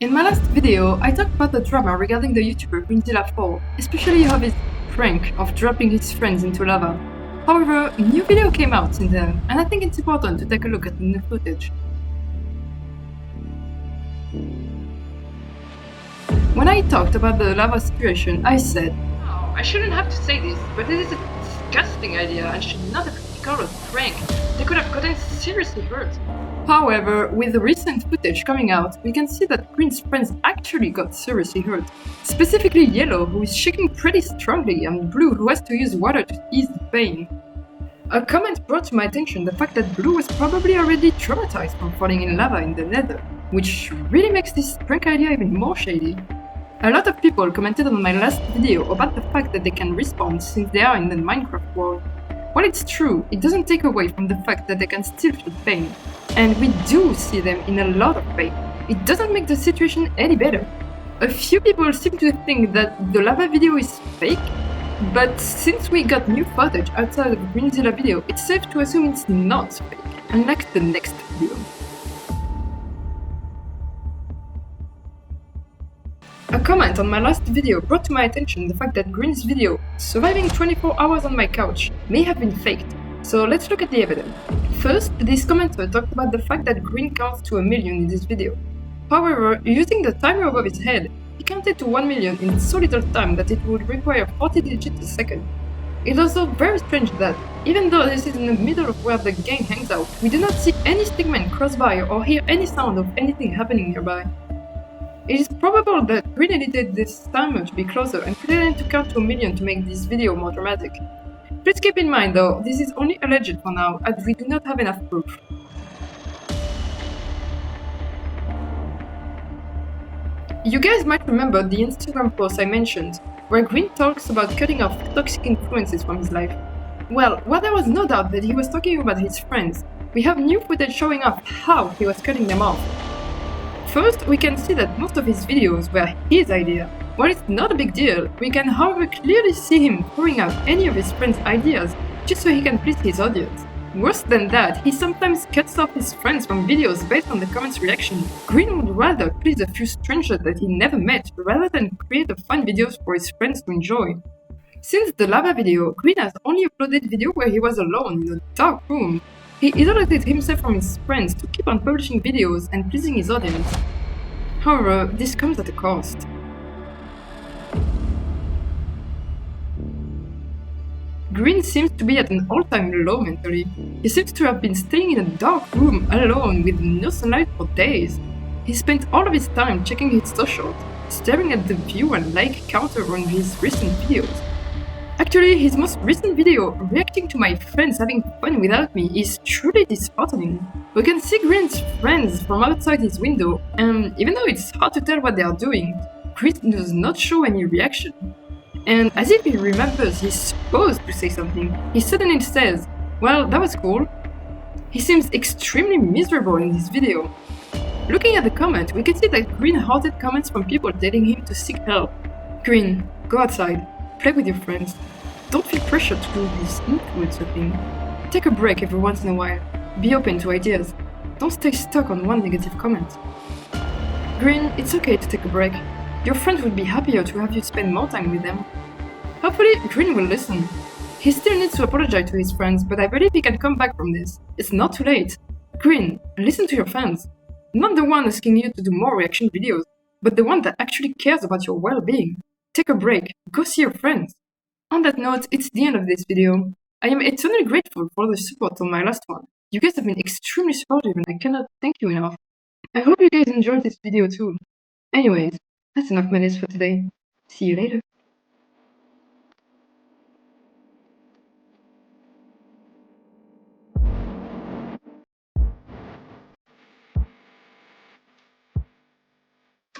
In my last video, I talked about the drama regarding the YouTuber Greenzilla 4, especially of his prank of dropping his friends into lava. However, a new video came out since then, and I think it's important to take a look at the new footage. When I talked about the lava situation, I said, "Oh, I shouldn't have to say this, but it is a disgusting idea and should not have been called a prank. They could have gotten seriously hurt." However, with the recent footage coming out, we can see that Green's friends actually got seriously hurt. Specifically Yellow, who is shaking pretty strongly, and Blue, who has to use water to ease the pain. A comment brought to my attention the fact that Blue was probably already traumatized from falling in lava in the nether, which really makes this prank idea even more shady. A lot of people commented on my last video about the fact that they can respawn since they are in the Minecraft world. While it's true, it doesn't take away from the fact that they can still feel pain. And we do see them in a lot of pain. It doesn't make the situation any better. A few people seem to think that the lava video is fake, but since we got new footage outside of the Greenzilla video, it's safe to assume it's not fake, unlike the next video. A comment on my last video brought to my attention the fact that Green's video, surviving 24 hours on my couch, may have been faked. So let's look at the evidence. First, this commenter talked about the fact that Green counts to 1,000,000 in this video. However, using the timer above his head, he counted to 1,000,000 in so little time that it would require 40 digits a second. It's also very strange that, even though this is in the middle of where the gang hangs out, we do not see any stickmen cross by or hear any sound of anything happening nearby. It is probable that Green edited this timer to be closer and pretended to count to 1,000,000 to make this video more dramatic. Please keep in mind though, this is only alleged for now, as we do not have enough proof. You guys might remember the Instagram post I mentioned, where Green talks about cutting off toxic influences from his life. Well, while there was no doubt that he was talking about his friends, we have new footage showing off how he was cutting them off. First, we can see that most of his videos were his idea. While it's not a big deal, we can however clearly see him throwing out any of his friends' ideas just so he can please his audience. Worse than that, he sometimes cuts off his friends from videos based on the comments' reaction. Green would rather please a few strangers that he never met rather than create a fun videos for his friends to enjoy. Since the lava video, Green has only uploaded video where he was alone in a dark room. He isolated himself from his friends to keep on publishing videos and pleasing his audience. However, this comes at a cost. Green seems to be at an all-time low mentally. He seems to have been staying in a dark room alone with no sunlight for days. He spent all of his time checking his socials, staring at the view and like counter on his recent videos. Actually, his most recent video, reacting to my friends having fun without me, is truly disheartening. We can see Green's friends from outside his window, and even though it's hard to tell what they are doing, Green does not show any reaction. And as if he remembers he's supposed to say something, he suddenly says, "Well, that was cool." He seems extremely miserable in this video. Looking at the comment, we can see that Green hearted comments from people telling him to seek help. Green, go outside. Play with your friends. Don't feel pressured to do this influencer thing. Take a break every once in a while. Be open to ideas. Don't stay stuck on one negative comment. Green, it's okay to take a break. Your friends would be happier to have you spend more time with them. Hopefully, Green will listen. He still needs to apologize to his friends, but I believe he can come back from this. It's not too late. Green, listen to your fans. Not the one asking you to do more reaction videos, but the one that actually cares about your well-being. Take a break, go see your friends. On that note, it's the end of this video. I am eternally grateful for the support on my last one. You guys have been extremely supportive and I cannot thank you enough. I hope you guys enjoyed this video too. Anyways, that's enough malice for today. See you later.